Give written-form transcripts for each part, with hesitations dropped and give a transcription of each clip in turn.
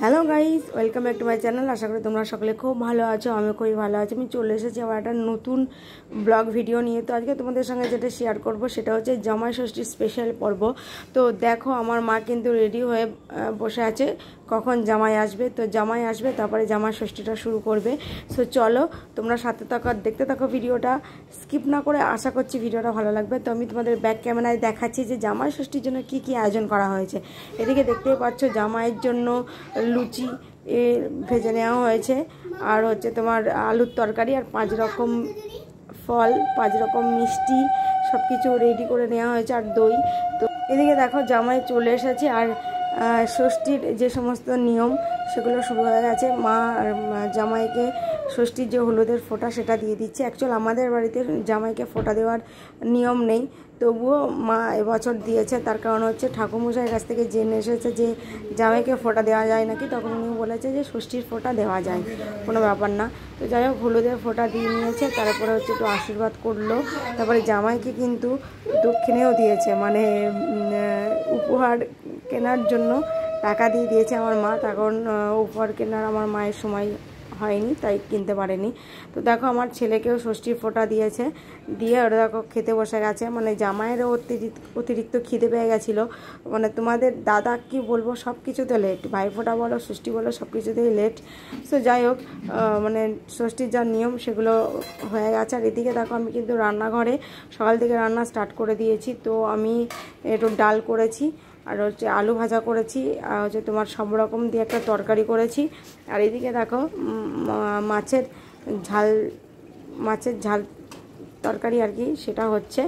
Hello guys, welcome back to my channel. আশা করি তোমরা সকলে খুব ভালো আছো। আমি খুবই ভালো আছি। আমি চলে এসেছি আবার একটা নতুন ব্লগ ভিডিও নিয়ে। তো আজকে তোমাদের সঙ্গে যেটা শেয়ার করব সেটা হচ্ছে জামাই ষষ্ঠীর স্পেশাল পর্ব। তো দেখো, আমার মা কিন্তু রেডি হয়ে বসে আছে কখন জামাই আসবে। তো জামাই আসবে, তারপরে জামাই ষষ্ঠীটা শুরু করবে। সো চলো তোমরা সাথে থাকো, দেখতে থাকো ভিডিওটা, স্কিপ না করে। আশা করছি ভিডিওটা ভালো লাগবে। তো আমি তোমাদের ব্যাক ক্যামেরায় দেখাচ্ছি যে জামাই ষষ্ঠীর জন্য কি কি আয়োজন করা হয়েছে। এদিকে দেখতেই পাচ্ছ জামাইয়ের জন্য লুচি ভেজে নেওয়া হয়েছে, আর হচ্ছে তোমার আলুর তরকারি, আর 5 রকম ফল, 5 রকম মিষ্টি, সব কিছু রেডি করে নেওয়া হয়েছে, আর দই। তো এদিকে দেখো জামাই চলে এসেছে, আর ষষ্ঠীর যে সমস্ত নিয়ম সেগুলো শুরু হয়ে গেছে। মা আর জামাইকে ষষ্ঠীর যে হলুদের ফোঁটা সেটা দিয়ে দিচ্ছে। অ্যাকচুয়াল আমাদের বাড়িতে জামাইকে ফোঁটা দেওয়ার নিয়ম নেই, তবুও মা এবছর দিয়েছে। তার কারণ হচ্ছে ঠাকুরমশাইয়ের কাছ থেকে জেনে এসেছে যে জামাইকে ফোঁটা দেওয়া যায় নাকি, তখন উনি বলেছে যে ষষ্ঠীর ফোঁটা দেওয়া যায়, কোনো ব্যাপার না। তো যাই হোক, হলুদের ফোঁটা দিয়ে নিয়েছে, তারপরে হচ্ছে একটু আশীর্বাদ করলো। তারপরে জামাইকে কিন্তু দক্ষিণেও দিয়েছে, মানে উপহার কেনার জন্য টাকা দিয়ে দিয়েছে আমার মা। তখন উপহার কেনার আমার মায়ের সময় হয়নি, তাই কিনতে পারেনি। তো দেখো আমার ছেলেকেও ষষ্ঠীর ফোঁটা দিয়েছে, দিয়ে ওরা দেখো খেতে বসে গেছে। মানে জামাইয়েরও অতিরিক্ত খিদে পেয়ে গেছিলো। মানে তোমাদের দাদা কি বলবো, সব কিছুতে লেট, ভাইফোঁটা বলো, ষষ্ঠী বলো, সব কিছুতেই লেট। সো যাই হোক, মানে ষষ্ঠীর যা নিয়ম সেগুলো হয়ে গেছে। আর এদিকে দেখো আমি কিন্তু রান্নাঘরে সকাল থেকে রান্না স্টার্ট করে দিয়েছি। তো আমি একটু ডাল করেছি, আর হচ্ছে আলু ভাজা করেছি, আর হচ্ছে তোমার সব রকম দিয়ে একটা তরকারি করেছি। আর এদিকে দেখো মাছের ঝাল তরকারি আর কি, সেটা হচ্ছে।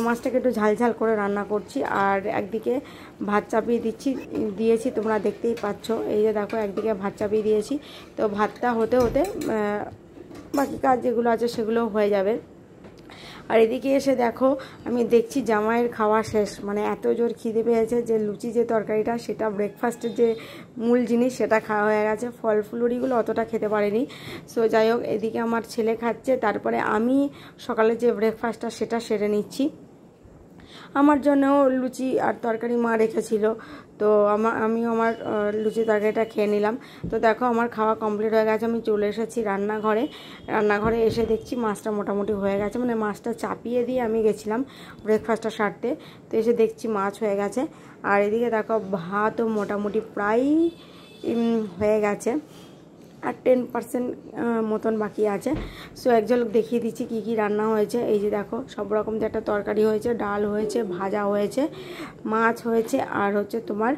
মাছটাকে একটু ঝাল করে রান্না করছি, আর একদিকে ভাত চাপিয়ে দিয়েছি, তোমরা দেখতেই পাচ্ছ। এই যে দেখো, একদিকে ভাত চাপিয়ে দিয়েছি। তো ভাতটা হতে হতে বাকি কাজ যেগুলো আছে সেগুলো হয়ে যাবে। আর এদিকে এসে দেখো আমি দেখছি জামাইয়ের খাওয়া শেষ। মানে এত জোর খিদে পেয়েছে যে লুচি যে তরকারিটা, সেটা ব্রেকফাস্টের যে মূল জিনিস সেটা খাওয়া হয়ে গেছে। ফল ফুলুরিগুলো অতটা খেতে পারেনি। সো যাই হোক, এদিকে আমার ছেলে খাচ্ছে, তারপরে আমি সকালে যে ব্রেকফাস্টটা সেটা সেরে নিচ্ছি। আমার জন্যও লুচি আর তরকারি মা রেখেছিল, তো আমিও আমার লুচি তরকারিটা খেয়ে নিলাম। তো দেখো আমার খাওয়া কমপ্লিট হয়ে গেছে। আমি চলে এসেছি রান্নাঘরে এসে দেখছি মাছটা মোটামুটি হয়ে গেছে। মানে মাছটা চাপিয়ে দিয়ে আমি গেছিলাম ব্রেকফাস্টটা সারতে, তো এসে দেখছি মাছ হয়ে গেছে। আর এদিকে দেখো ভাতও মোটামুটি প্রায় হয়ে গেছে, আর 10% মতন বাকি আছে। সো এক ঝলক দেখিয়ে দিচ্ছি কী কী রান্না হয়েছে। এই যে দেখো, সব রকম যে একটা তরকারি হয়েছে, ডাল হয়েছে, ভাজা হয়েছে, মাছ হয়েছে, আর হচ্ছে তোমার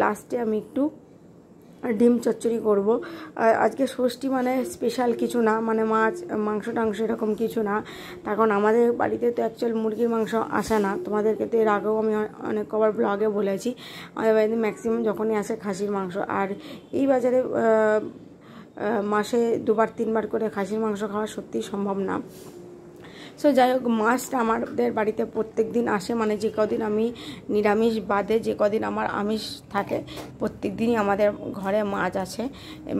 লাস্টে আমি একটু ডিম চচ্চড়ি করব। আজকে ষষ্ঠী মানে স্পেশাল কিছু না, মানে মাছ মাংস টাংস এরকম কিছু না। তখন আমাদের বাড়িতে তো অ্যাকচুয়াল মুরগির মাংস আসে না, তোমাদেরকে তো এর আগেও আমি অনেক কবার ব্লগে বলেছি। আমাদের বাড়িতে ম্যাক্সিমাম যখনই আসে খাসির মাংস, আর এই বাজারে মাসে 2-3 বার করে খাসির মাংস খাওয়া সত্যিই সম্ভব না। সো যাই হোক, মাছটা আমাদের বাড়িতে প্রত্যেক দিন আসে। মানে যে কদিন আমি নিরামিষ বাদে যে কদিন আমার আমিষ থাকে, প্রত্যেক দিনই আমাদের ঘরে মাছ আসে।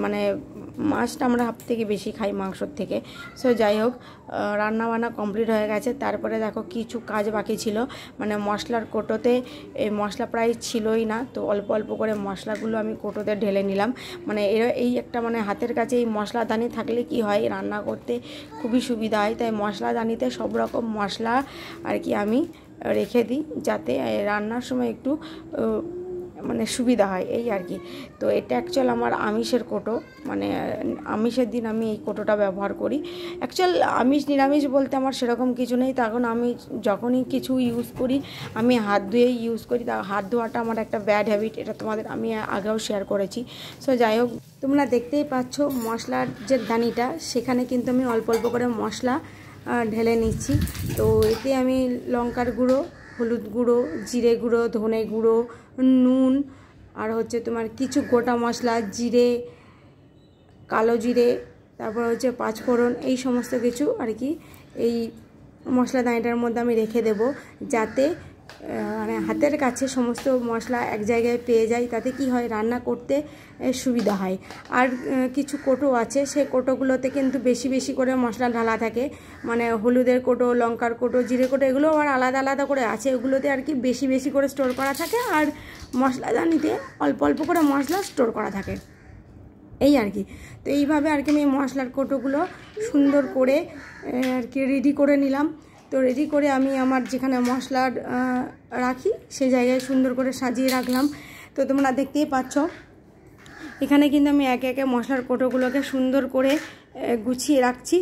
মানে মাছটা আমরা হাফ থেকে বেশি খাই মাংসর থেকে। সো যাই হোক, রান্নাবান্না কমপ্লিট হয়ে গেছে। তারপরে দেখো কিছু কাজ বাকি ছিল। মানে মশলার কোটোতে এই মশলা প্রায় ছিলই না, তো অল্প অল্প করে মশলাগুলো আমি কোটোতে ঢেলে নিলাম। মানে এই একটা মানে হাতের কাছে এই মশলাদানি থাকলে কি হয়, রান্না করতে খুবই সুবিধা হয়। তাই মশলাদানিতে সব রকম মশলা আর কি আমি রেখে দিই, যাতে রান্নার সময় একটু মানে সুবিধা হয়, এই আর কি। তো এটা অ্যাকচুয়াল আমার আমিষের কোটো, মানে আমিষের দিন আমি এই কোটোটা ব্যবহার করি। অ্যাকচুয়াল আমিষ নিরামিষ বলতে আমার সেরকম কিছু নেই। তখন আমি যখনই কিছু ইউজ করি আমি হাত ধুয়েই ইউজ করি। তা হাত ধোয়াটা আমার একটা ব্যাড হ্যাবিট, এটা তোমাদের আমি আগেও শেয়ার করেছি। সো যাই হোক, তোমরা দেখতেই পাচ্ছ মশলার যে দানিটা, সেখানে কিন্তু আমি অল্প অল্প করে মশলা ঢেলে নিচ্ছি। তো এতে আমি লঙ্কার গুঁড়ো, হলুদ গুঁড়ো, জিরে গুঁড়ো, ধনে গুঁড়ো, নুন, আর হচ্ছে তোমার কিছু গোটা মশলা, জিরে, কালো জিরে, তারপর হচ্ছে 5 ফোড়ন, এই সমস্ত কিছু আর কি এই মশলা দানিটার মধ্যে আমি রেখে দেব, যাতে মানে হাতের কাছে সমস্ত মশলা এক জায়গায় পেয়ে যাই, তাতে কি হয় রান্না করতে সুবিধা হয়। আর কিছু কোটো আছে, সেই কোটোগুলোতে কিন্তু বেশি বেশি করে মশলা ঢালা থাকে, মানে হলুদের কোটো, লঙ্কার কোটো, জিরে কোটো, এগুলো আবার আলাদা আলাদা করে আছে, ওগুলোতে আর কি বেশি বেশি করে স্টোর করা থাকে, আর মশলাদানিতে অল্প অল্প করে মশলা স্টোর করা থাকে, এই আর কি। তো এইভাবে আর কি আমি মশলার কোটোগুলো সুন্দর করে আর কি রেডি করে নিলাম। তো রেডি করে আমি আমার যেখানে মশলা রাখি সেই জায়গায় সুন্দর করে সাজিয়ে রাখলাম। তো তোমরা দেখতেই পাচ্ছ এখানে কিন্তু আমি একে একে মশলার কোটোগুলোকে সুন্দর করে গুছিয়ে রাখছি।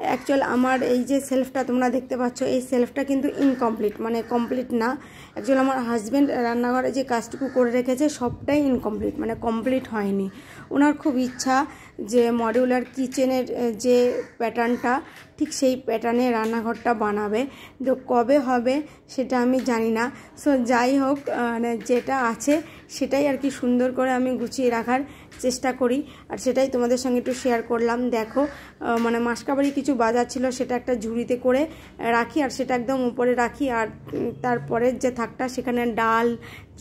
অ্যাকচুয়াল আমার এই যে সেলফটা তোমরা দেখতে পাচ্ছ, এই সেলফটা কিন্তু ইনকমপ্লিট, মানে কমপ্লিট না। অ্যাকচুয়াল আমার হাজব্যান্ড রান্নাঘরে যে কাজটুকু করে রেখেছে সবটাই ইনকমপ্লিট, মানে কমপ্লিট হয়নি। ওনার খুব ইচ্ছা যে মডিউলার কিচেনের যে প্যাটার্নটা, ঠিক সেই প্যাটার্নে রান্নাঘরটা বানাবে, তো কবে হবে সেটা আমি জানি না। সো যাই হোক, মানে যেটা আছে সেটাই আর কি সুন্দর করে আমি গুছিয়ে রাখার চেষ্টা করি, আর সেটাই তোমাদের সঙ্গে একটু শেয়ার করলাম। দেখো মানে মাসকাবারি কিছু বাজার ছিল, সেটা একটা ঝুড়িতে করে রাখি, আর সেটা একদম উপরে রাখি, আর তারপরের যে থাকটা সেখানে ডাল,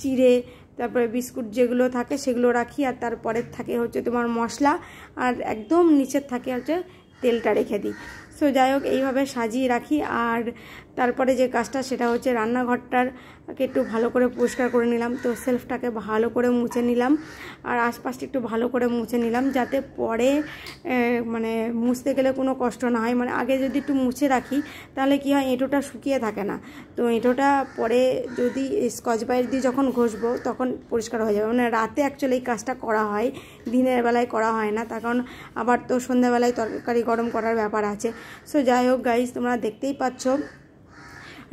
চিড়ে, তারপরে বিস্কুট যেগুলো থাকে সেগুলো রাখি, আর তারপরের থাকে হচ্ছে তোমার মশলা, আর একদম নিচের থাকে হচ্ছে তেলটা রেখে দিই। সো যাই হোক, এইভাবে সাজিয়ে রাখি। আর তারপরে যে কাজটা সেটা হচ্ছে রান্নাঘরটাকে একটু ভালো করে পরিষ্কার করে নিলাম। তো সেলফটাকে ভালো করে মুছে নিলাম, আর আশপাশটা একটু ভালো করে মুছে নিলাম, যাতে পরে মানে মুছতে গেলে কোনো কষ্ট না হয়। মানে আগে যদি একটু মুছে রাখি তাহলে কি হয়, এঁটোটা শুকিয়ে থাকে না। তো এঁটোটা পরে যদি স্কচ ব্রাইট দিয়ে যখন ঘষবো তখন পরিষ্কার হয়ে যাবে। মানে রাতে অ্যাকচুয়ালি এই কাজটা করা হয়, দিনের বেলায় করা হয় না, তার কারণ আবার তো সন্ধ্যাবেলায় তরকারি গরম করার ব্যাপার আছে। সো যাই হোক গাইজ, তোমরা দেখতেই পাচ্ছ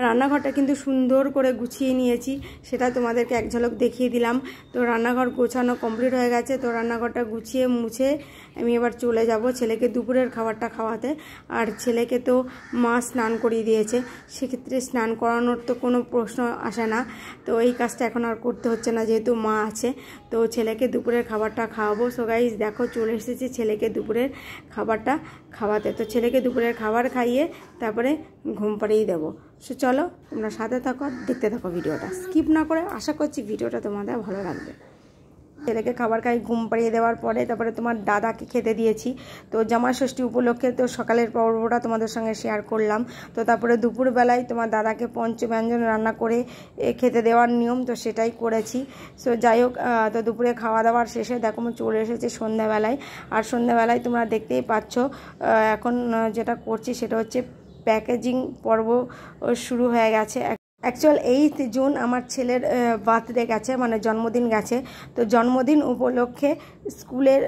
রান্নাঘরটা কিন্তু সুন্দর করে গুছিয়ে নিয়েছি, সেটা তোমাদেরকে এক ঝলক দেখিয়ে দিলাম। তো রান্নাঘর গোছানো কমপ্লিট হয়ে গেছে। তো রান্নাঘরটা গুছিয়ে মুছে আমি এবার চলে যাব ছেলেকে দুপুরের খাবারটা খাওয়াতে। আর ছেলেকে তো মা স্নান করিয়ে দিয়েছে, সেক্ষেত্রে স্নান করানোর তো কোনো প্রশ্ন আসে না। তো এই কাজটা এখন আর করতে হচ্ছে না, যেহেতু মা আছে। তো ছেলেকে দুপুরের খাবারটা খাওয়াবো। সো গাইজ দেখো, চলে এসেছি ছেলেকে দুপুরের খাবারটা খাওয়াতে। তো ছেলেকে দুপুরের খাবার খাইয়ে তারপরে ঘুম পাড়িয়ে দেবো। সো চলো তোমরা সাথে থাকো, দেখতে থাকো ভিডিওটা স্কিপ না করে। আশা করছি ভিডিওটা তোমাদের ভালো লাগবে। ছেলেকে খাবার খাই ঘুম পাড়িয়ে দেওয়ার পরে তারপরে তোমার দাদাকে খেতে দিয়েছি। তো জামাই ষষ্ঠী উপলক্ষে তো সকালের পর্বটা তোমাদের সঙ্গে শেয়ার করলাম। তো তারপরে দুপুরবেলায় তোমার দাদাকে পঞ্চব্যঞ্জন রান্না করে খেতে দেওয়ার নিয়ম, তো সেটাই করেছি। সো যাই হোক, তো দুপুরে খাওয়া দাওয়ার শেষে দেখো চলে এসেছে সন্ধ্যাবেলায়। আর সন্ধ্যাবেলায় তোমরা দেখতেই পাচ্ছ এখন যেটা করছি সেটা হচ্ছে প্যাকেজিং পর্ব শুরু হয়ে গেছে। অ্যাকচুয়াল 8 জুন আমার ছেলের বার্থডে গেছে, মানে জন্মদিন গেছে। তো জন্মদিন উপলক্ষে স্কুলের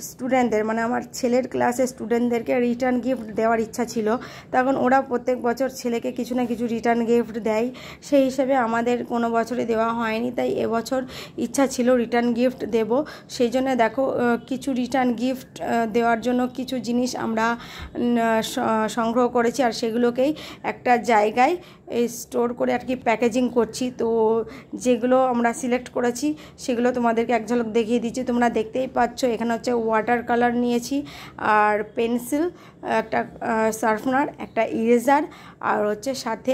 স্টুডেন্টদের, মানে আমার ছেলের ক্লাসের স্টুডেন্টদেরকে রিটার্ন গিফট দেওয়ার ইচ্ছা ছিল। তখন ওরা প্রত্যেক বছর ছেলেকে কিছু না কিছু রিটার্ন গিফট দেয়, সেই হিসেবে আমাদের কোনো বছরে দেওয়া হয়নি। তাই এবছর ইচ্ছা ছিল রিটার্ন গিফট দেব। সেই জন্য দেখো কিছু রিটার্ন গিফট দেওয়ার জন্য কিছু জিনিস আমরা সংগ্রহ করেছি, আর সেগুলোকেই একটা জায়গায় স্টোর করে আর কি প্যাকেজিং করছি। তো যেগুলো আমরা সিলেক্ট করেছি সেগুলো তোমাদেরকে এক ঝলক দেখিয়ে দিচ্ছি। তোমরা দেখতেই পাচ্ছ এখানে হচ্ছে ওয়াটার কালার নিয়েছি, আর পেন্সিল, একটা শার্পনার, একটা ইরেজার, আর হচ্ছে সাথে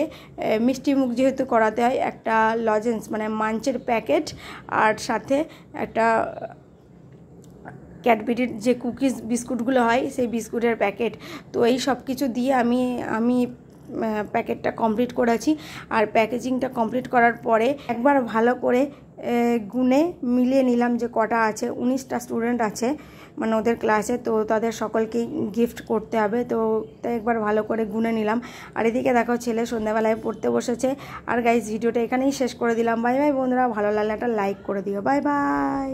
মিষ্টি মুখ যেহেতু করাতে হয় একটা লজেন্স মানে মাঞ্চের প্যাকেট, আর সাথে একটা ক্যাডবেরির যে কুকিজ বিস্কুটগুলো হয় সেই বিস্কুটের প্যাকেট। তো এই সব কিছু দিয়ে আমি প্যাকেটটা কমপ্লিট করেছি। আর প্যাকেজিংটা কমপ্লিট করার পরে একবার ভালো করে গুনে মিলিয়ে নিলাম যে কটা আছে। 19টা স্টুডেন্ট আছে মানে ওদের ক্লাসে, তো তাদের সকলকেই গিফট করতে হবে। তো তাই একবার ভালো করে গুনে নিলাম। আর এদিকে দেখো ছেলে সন্ধ্যাবেলায় পড়তে বসেছে। আর গাইজ ভিডিওটা এখানেই শেষ করে দিলাম। বাই বাই বন্ধুরা, ভালো লাগলে একটা লাইক করে দিও। Bye bye.